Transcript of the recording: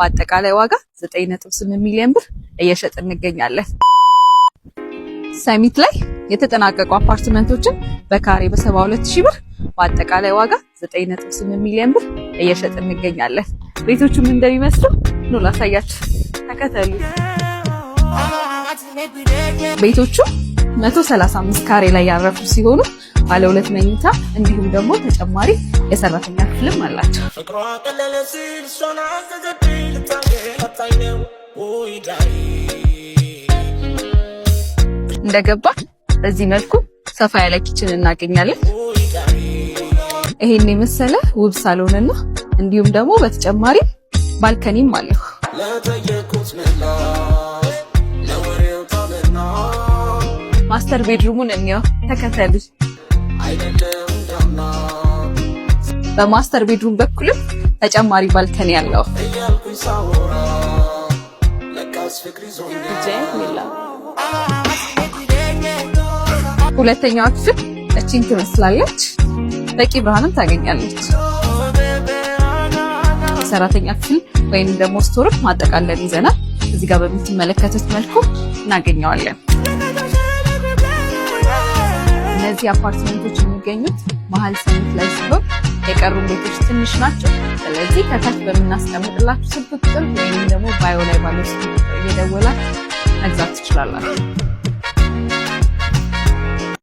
በአጠቃላይ ዋጋ 9.8 ሚሊዮን ብር እየሸጥን እንገኛለን። ሰሚት ላይ የተጠናቀቁ አፓርትመንቶችን በካሬ በ72000 ብር በአጠቃላይ ዋጋ 9.8 ሚሊዮን ብር እየሸጥን እንገኛለን። ቤቶቹ ምን እንደሚመስሉ ነው ላሳያችሁ፣ ተከተሉ። ቤቶቹ 135 ካሬ ላይ ያረፉ ሲሆኑ ባለ 2 መኝታ እንዲሁም ደግሞ ተጨማሪ የሰራተኛ ክፍልም አላቸው። እንደገባ በዚህ መልኩ ሰፋ ያለ ኪችን እናገኛለን። ይሄን የመሰለ ውብ ሳሎንና እንዲሁም ደግሞ በተጨማሪ ባልከኒም አለው። ማስተር ቤድሩሙን እንየው፣ ተከተሉ። በማስተር ቤድሩም በኩልም ተጨማሪ ባልከኒ አለው። ሁለተኛዋ ክፍል እቺን ትመስላለች። በቂ ብርሃንም ታገኛለች። ሰራተኛ ክፍል ወይንም ደግሞ ስቶር ማጠቃለል ይዘናል። እዚህ ጋር በምትመለከቱት መልኩ እናገኘዋለን። እነዚህ አፓርትመንቶች የሚገኙት መሀል ሰሚት ላይ ሲሆን የቀሩ ቤቶች ትንሽ ናቸው። ስለዚህ ከታች በምናስቀምጥላችሁ ስልክ ቁጥር ወይንም ደግሞ ባዮ ላይ ባለው ስልክ ቁጥር እየደወላችሁ መግዛት ትችላላችሁ።